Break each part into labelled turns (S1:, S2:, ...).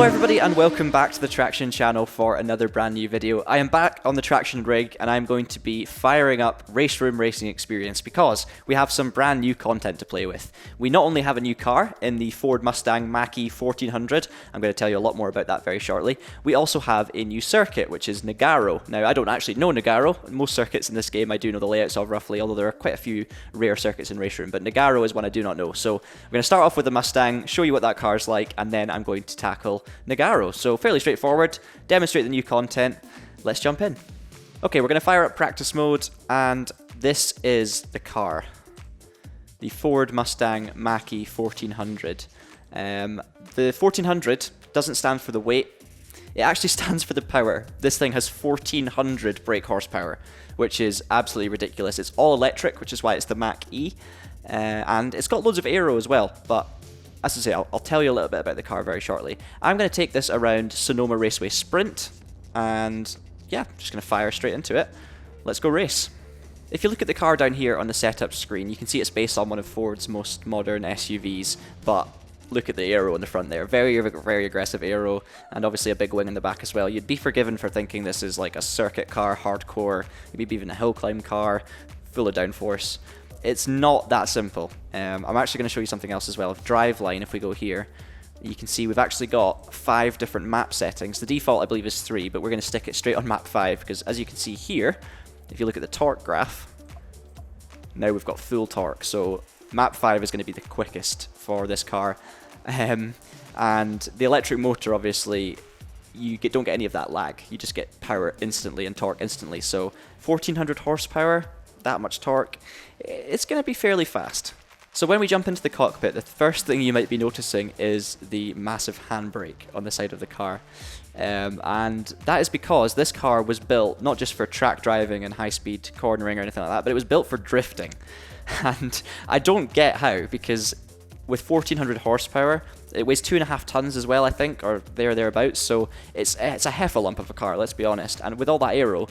S1: everybody and welcome back to the Traxion channel for another brand new video. I am back on the Traxion rig and I'm going to be firing up RaceRoom Racing Experience because we have some brand new content to play with. We not only have a new car in the Ford Mustang Mach-E 1400, I'm going to tell you a lot more about that very shortly. We also have a new circuit, which is Nogaro. Now, I don't actually know Nogaro. Most circuits in this game I do know the layouts of roughly, although there are quite a few rare circuits in RaceRoom, but Nogaro is one I do not know. So we're going to start off with the Mustang, show you what that car's like, and then I'm going to tackle Nogaro. So fairly straightforward, demonstrate the new content, let's jump in. Okay, we're going to fire up practice mode, and this is the car. The Ford Mustang Mach-E 1400. The 1400 doesn't stand for the weight, it actually stands for the power. This thing has 1400 brake horsepower, which is absolutely ridiculous. It's all electric, which is why it's the Mach-E, and it's got loads of aero as well, but as I say, I'll tell you a little bit about the car very shortly. I'm going to take this around Sonoma Raceway Sprint, and yeah, just going to fire straight into it. Let's go race. If you look at the car down here on the setup screen, you can see it's based on one of Ford's most modern SUVs, but look at the aero in the front there. Very, very aggressive aero, and obviously a big wing in the back as well. You'd be forgiven for thinking this is like a circuit car, hardcore, maybe even a hill climb car, full of downforce. It's not that simple. I'm actually going to show you something else as well. Driveline, if we go here, you can see we've actually got 5 different map settings. The default, I believe, is 3, but we're going to stick it straight on map 5, because as you can see here, if you look at the torque graph, now we've got full torque. So map 5 is going to be the quickest for this car. And the electric motor, obviously, you don't get any of that lag. You just get power instantly and torque instantly. So 1400 horsepower, that much torque, it's going to be fairly fast. So when we jump into the cockpit, the first thing you might be noticing is the massive handbrake on the side of the car. And that is because this car was built not just for track driving and high-speed cornering or anything like that, but it was built for drifting. And I don't get how, because with 1400 horsepower, it weighs 2.5 tons as well, I think, or thereabouts, so it's a heffalump of a car, let's be honest. And with all that aero,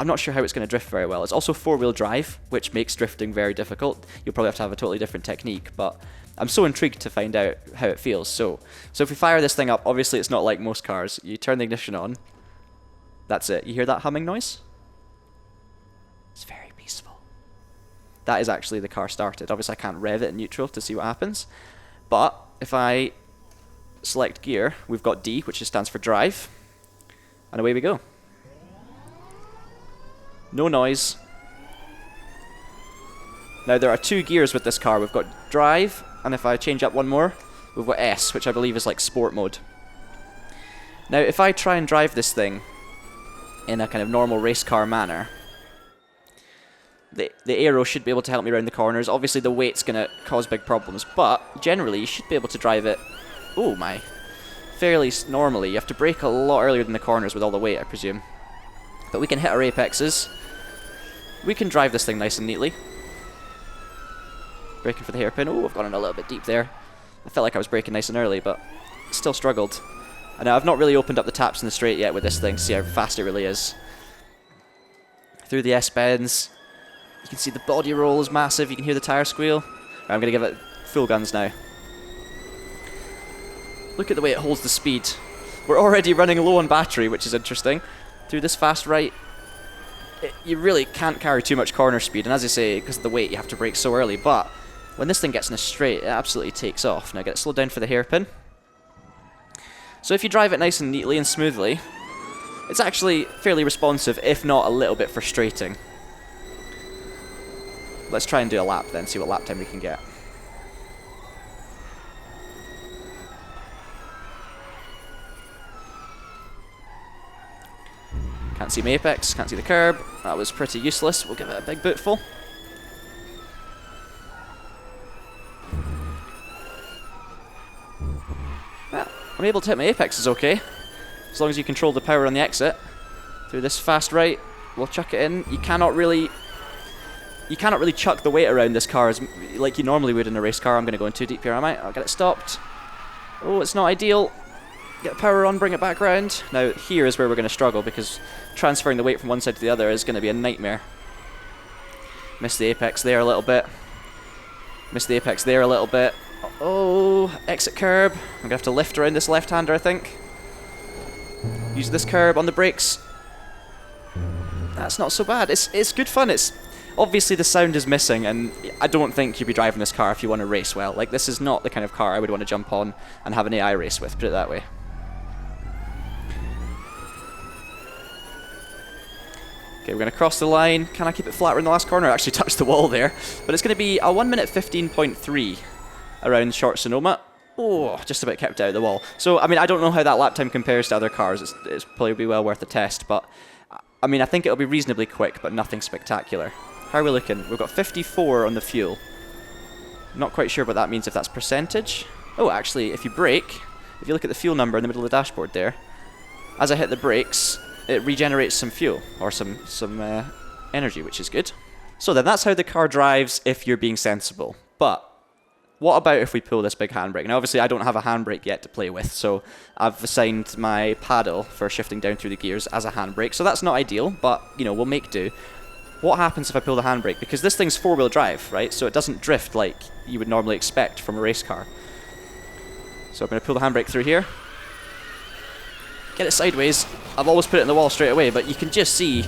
S1: I'm not sure how it's going to drift very well. It's also 4-wheel drive, which makes drifting very difficult. You'll probably have a totally different technique, but I'm so intrigued to find out how it feels. So if we fire this thing up, obviously it's not like most cars. You turn the ignition on, that's it. You hear that humming noise? It's very peaceful. That is actually the car started. Obviously I can't rev it in neutral to see what happens, but if I select gear, we've got D, which stands for drive, and away we go. No noise. Now there are 2 gears with this car. We've got drive, and if I change up one more, we've got S, which I believe is like sport mode. Now if I try and drive this thing in a kind of normal race car manner, the aero should be able to help me around the corners. Obviously the weight's going to cause big problems, but generally you should be able to drive it, oh my, fairly normally. You have to brake a lot earlier than the corners with all the weight, I presume. But we can hit our apexes. We can drive this thing nice and neatly. Braking for the hairpin. Oh, I've gone in a little bit deep there. I felt like I was braking nice and early, but still struggled. And now I've not really opened up the taps in the straight yet with this thing to see how fast it really is. Through the S-bends. You can see the body roll is massive. You can hear the tire squeal. Right, I'm going to give it full guns now. Look at the way it holds the speed. We're already running low on battery, which is interesting. Through this fast right, you really can't carry too much corner speed, and as I say, because of the weight, you have to brake so early, but when this thing gets in a straight, it absolutely takes off. Now get it slowed down for the hairpin. So if you drive it nice and neatly and smoothly, it's actually fairly responsive, if not a little bit frustrating. Let's try and do a lap then, see what lap time we can get. Can't see my apex, can't see the curb. That was pretty useless. We'll give it a big bootful. Well, I'm able to hit my apexes okay, as long as you control the power on the exit. Through this fast right, we'll chuck it in. You cannot really chuck the weight around this car as like you normally would in a race car. I'm going to go in too deep here, am I? I'll get it stopped. Oh, it's not ideal. Get power on, bring it back round. Now here is where we're going to struggle, because transferring the weight from one side to the other is going to be a nightmare. Missed the apex there a little bit. Missed the apex there a little bit. Oh, exit curb. I'm gonna have to lift around this left-hander, I think. Use this curb on the brakes. That's not so bad. It's good fun. It's obviously the sound is missing, and I don't think you'd be driving this car if you want to race well. Like, this is not the kind of car I would want to jump on and have an AI race with, put it that way. Okay, we're going to cross the line. Can I keep it flat around the last corner? I actually touched the wall there. But it's going to be a 1 minute 15.3 around short Sonoma. Oh, just about kept out of the wall. So, I mean, I don't know how that lap time compares to other cars. It's probably be well worth a test, but I mean, I think it'll be reasonably quick, but nothing spectacular. How are we looking? We've got 54 on the fuel. Not quite sure what that means, if that's percentage. Oh, actually, if you brake, if you look at the fuel number in the middle of the dashboard there, as I hit the brakes, it regenerates some fuel, or some energy, which is good. So then, that's how the car drives if you're being sensible. But what about if we pull this big handbrake? Now, obviously, I don't have a handbrake yet to play with, so I've assigned my paddle for shifting down through the gears as a handbrake. So that's not ideal, but, you know, we'll make do. What happens if I pull the handbrake? Because this thing's four-wheel drive, right? So it doesn't drift like you would normally expect from a race car. So I'm going to pull the handbrake through here. Get it sideways. I've always put it in the wall straight away, but you can just see,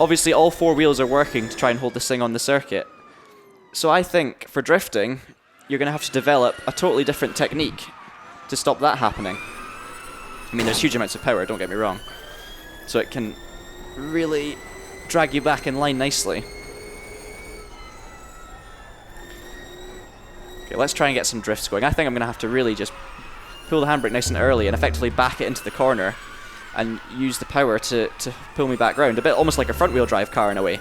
S1: obviously, all four wheels are working to try and hold this thing on the circuit. So I think, for drifting, you're going to have to develop a totally different technique to stop that happening. I mean, there's huge amounts of power, don't get me wrong. So it can really drag you back in line nicely. Okay, let's try and get some drifts going. I think I'm going to have to really just pull the handbrake nice and early and effectively back it into the corner and use the power to pull me back round. A bit almost like a front-wheel drive car in a way.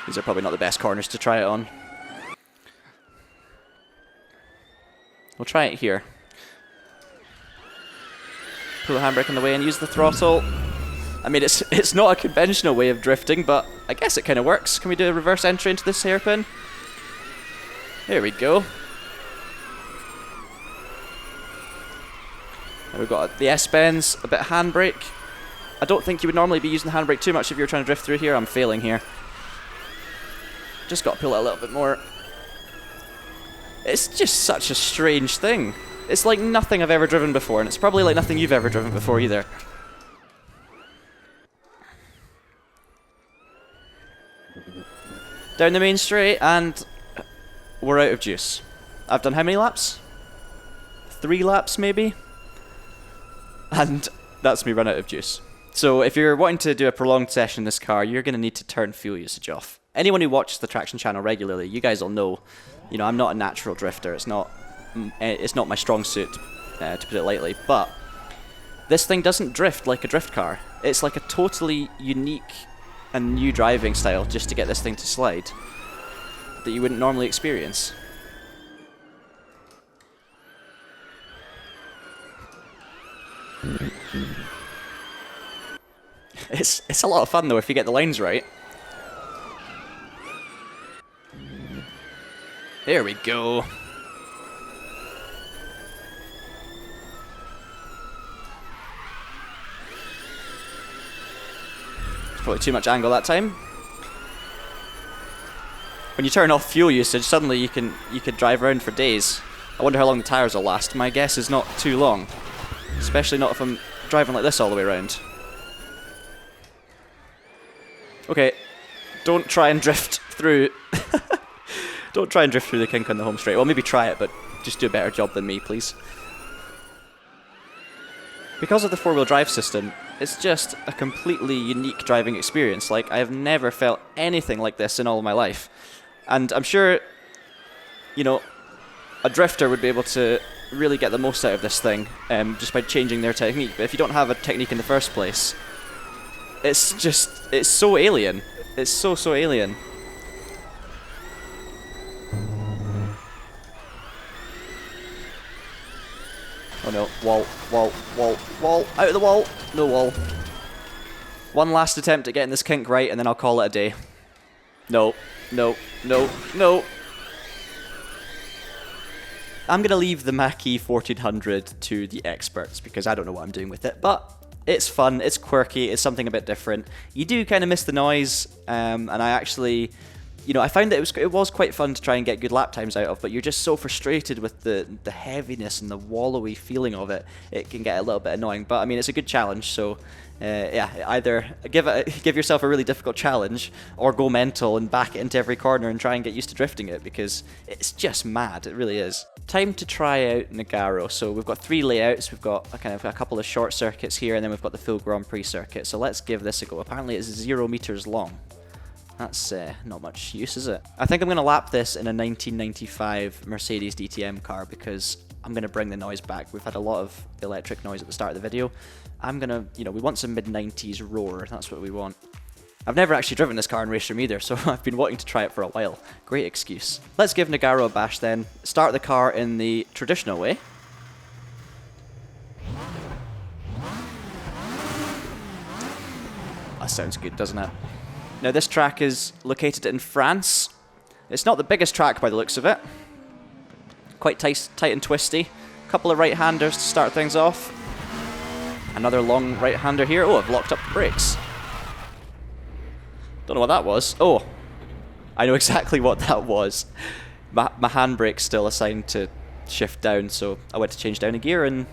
S1: These are probably not the best corners to try it on. We'll try it here. Pull the handbrake on the way and use the throttle. I mean, it's not a conventional way of drifting, but I guess it kind of works. Can we do a reverse entry into this hairpin? There we go. And we've got the S-bends, a bit of handbrake. I don't think you would normally be using the handbrake too much if you're trying to drift through here. I'm failing here. Just got to pull it a little bit more. It's just such a strange thing. It's like nothing I've ever driven before, and it's probably like nothing you've ever driven before either. Down the main straight, and we're out of juice. I've done how many laps? 3 laps, maybe? And that's me run out of juice. So if you're wanting to do a prolonged session in this car, you're going to need to turn fuel usage off. Anyone who watches the Traxion channel regularly, you guys will know, you know, I'm not a natural drifter. It's not my strong suit, to put it lightly. But this thing doesn't drift like a drift car. It's like a totally unique and new driving style just to get this thing to slide that you wouldn't normally experience. It's a lot of fun though if you get the lines right. There we go. Probably too much angle that time. When you turn off fuel usage, suddenly you could drive around for days. I wonder how long the tyres will last. My guess is not too long, especially not if I'm driving like this all the way around. Okay, don't try and drift through. Don't try and drift through the kink on the home straight. Well, maybe try it, but just do a better job than me, please. Because of the four-wheel drive system, it's just a completely unique driving experience. Like, I have never felt anything like this in all of my life. And I'm sure, you know, a drifter would be able to really get the most out of this thing just by changing their technique. But if you don't have a technique in the first place, it's so alien. It's so alien. Oh no, wall, out of the wall, no wall. One last attempt at getting this kink right and then I'll call it a day. No. I'm going to leave the Mach-E 1400 to the experts because I don't know what I'm doing with it, but It's fun, it's quirky, it's something a bit different. You do kind of miss the noise, and I actually, I found that it was quite fun to try and get good lap times out of, but you're just so frustrated with the heaviness and the wallowy feeling of it. It can get a little bit annoying, but I mean, it's a good challenge, so yeah, either give yourself a really difficult challenge or go mental and back it into every corner and try and get used to drifting it, because it's just mad, it really is. Time to try out Nogaro. So we've got 3 layouts, we've got a couple of short circuits here, and then we've got the full Grand Prix circuit. So let's give this a go. Apparently it's 0 meters long. That's not much use, is it? I think I'm going to lap this in a 1995 Mercedes DTM car, because I'm going to bring the noise back. We've had a lot of electric noise at the start of the video. I'm going to, we want some mid-90s roar. That's what we want. I've never actually driven this car in RaceRoom either, so I've been wanting to try it for a while. Great excuse. Let's give Nogaro a bash then. Start the car in the traditional way. That sounds good, doesn't it? Now this track is located in France. It's not the biggest track by the looks of it. Quite tight and twisty. A couple of right-handers to start things off. Another long right-hander here. Oh, I've locked up the brakes. Don't know what that was. Oh, I know exactly what that was. My handbrake's still assigned to shift down, so I went to change down a gear and...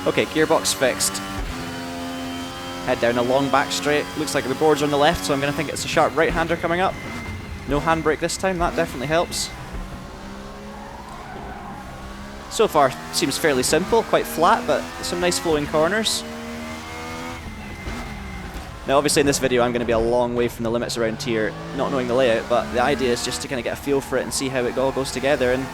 S1: Okay, gearbox fixed. Head down a long back straight. Looks like the board's on the left, so I'm going to think it's a sharp right-hander coming up. No handbrake this time, that definitely helps. So far, seems fairly simple, quite flat, but some nice flowing corners. Now obviously in this video I'm going to be a long way from the limits around here, not knowing the layout, but the idea is just to kind of get a feel for it and see how it all goes together and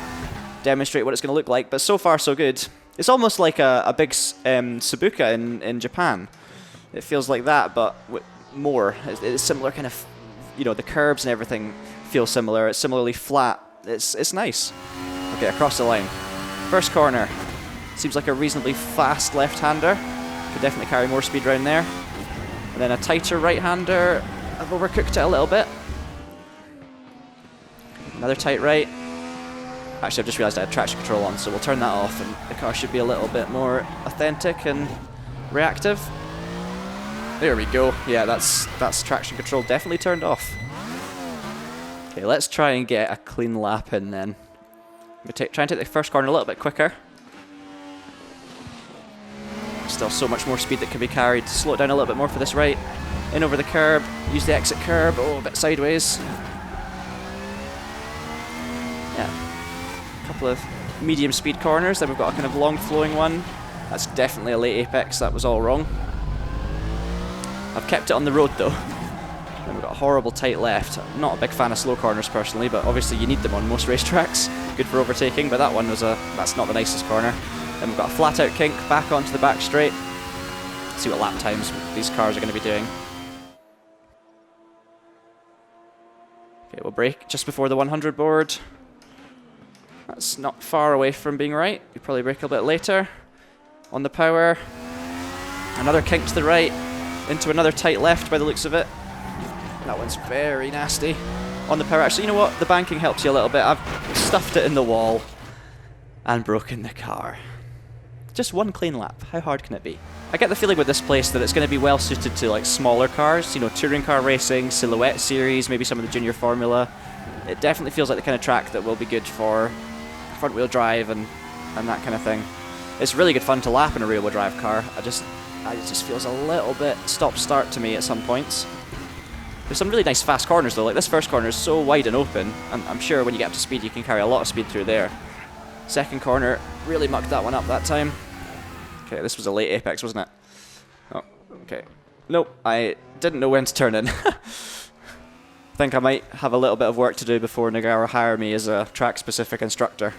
S1: demonstrate what it's going to look like. But so far so good. It's almost like a big Suzuka in Japan. It feels like that, but more. It's similar kind of, the curbs and everything feel similar. It's similarly flat. It's nice. Okay, across the line. First corner. Seems like a reasonably fast left-hander. Could definitely carry more speed around there. And then a tighter right-hander. I've overcooked it a little bit. Another tight right. Actually, I've just realised I had traction control on, so we'll turn that off and the car should be a little bit more authentic and reactive. There we go. Yeah, that's traction control definitely turned off. Okay, let's try and get a clean lap in then. I'm going to try and take the first corner a little bit quicker. Still so much more speed that can be carried. Slow it down a little bit more for this right. In over the curb. Use the exit curb. Oh, a bit sideways. Yeah. A couple of medium speed corners. Then we've got a kind of long flowing one. That's definitely a late apex. That was all wrong. I've kept it on the road though. Then we've got a horrible tight left. I'm not a big fan of slow corners personally, but obviously you need them on most racetracks. Good for overtaking, but that one was that's not the nicest corner. Then we've got a flat out kink back onto the back straight. See what lap times these cars are going to be doing. Okay, we'll brake just before the 100 board. That's not far away from being right. We probably brake a bit later. On the power. Another kink to the right. Into another tight left by the looks of it. That one's very nasty. On the power. Actually, you know what? The banking helps you a little bit. I've stuffed it in the wall and broken the car. Just one clean lap. How hard can it be? I get the feeling with this place that it's going to be well suited to like smaller cars, touring car racing, silhouette series, maybe some of the junior formula. It definitely feels like the kind of track that will be good for front wheel drive and that kind of thing. It's really good fun to lap in a rear wheel drive car. It just feels a little bit stop-start to me at some points. There's some really nice fast corners though, like this first corner is so wide and open, and I'm sure when you get up to speed you can carry a lot of speed through there. Second corner, really mucked that one up that time. Okay, this was a late apex, wasn't it? Oh, okay. Nope, I didn't know when to turn in. I think I might have a little bit of work to do before Nogaro hire me as a track-specific instructor.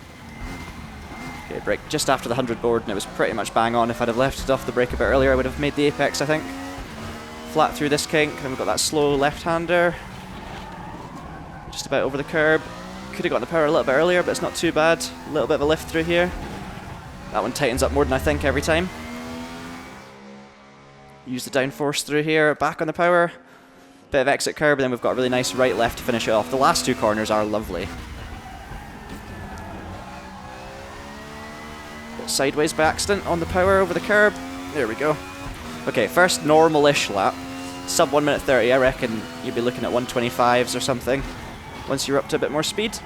S1: Okay, brake just after the 100 board, and it was pretty much bang on. If I'd have left it off the brake a bit earlier, I would have made the apex, I think. Flat through this kink, and we've got that slow left-hander. Just about over the curb. Could have got the power a little bit earlier, but it's not too bad. A little bit of a lift through here. That one tightens up more than I think every time. Use the downforce through here, back on the power. Bit of exit curb, and then we've got a really nice right-left to finish it off. The last two corners are lovely. Bit sideways by accident on the power over the curb. There we go. Okay, first normal-ish lap. Sub 1 minute 30, I reckon you'd be looking at 125s or something once you're up to a bit more speed.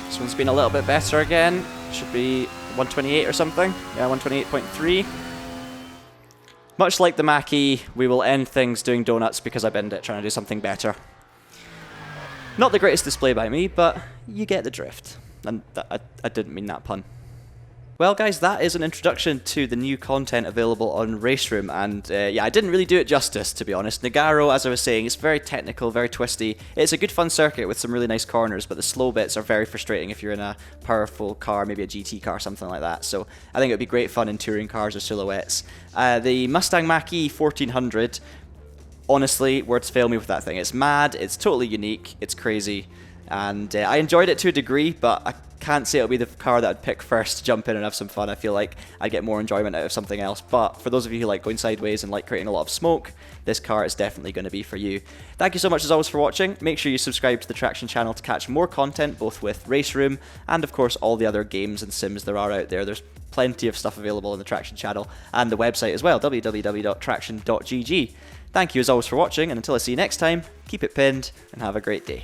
S1: This one's been a little bit better again. Should be 128 or something. Yeah, 128.3. Much like the Mach-E, we will end things doing donuts because I bend it, trying to do something better. Not the greatest display by me, but you get the drift. And I didn't mean that pun. Well guys, that is an introduction to the new content available on RaceRoom, and yeah, I didn't really do it justice, to be honest. Nogaro, as I was saying, is very technical, very twisty. It's a good fun circuit with some really nice corners, but the slow bits are very frustrating if you're in a powerful car, maybe a GT car, something like that. So I think it would be great fun in touring cars or silhouettes. The Mustang Mach-E 1400, honestly, words fail me with that thing. It's mad, it's totally unique, it's crazy, and I enjoyed it to a degree, but I can't say it'll be the car that I'd pick first to jump in and have some fun. I feel like I'd get more enjoyment out of something else. But for those of you who like going sideways and like creating a lot of smoke, this car is definitely going to be for you. Thank you so much as always for watching. Make sure you subscribe to the Traxion channel to catch more content, both with RaceRoom and of course all the other games and sims there are out there. There's plenty of stuff available on the Traxion channel and the website as well, www.TraxionGG. Thank you as always for watching, and until I see you next time, keep it pinned and have a great day.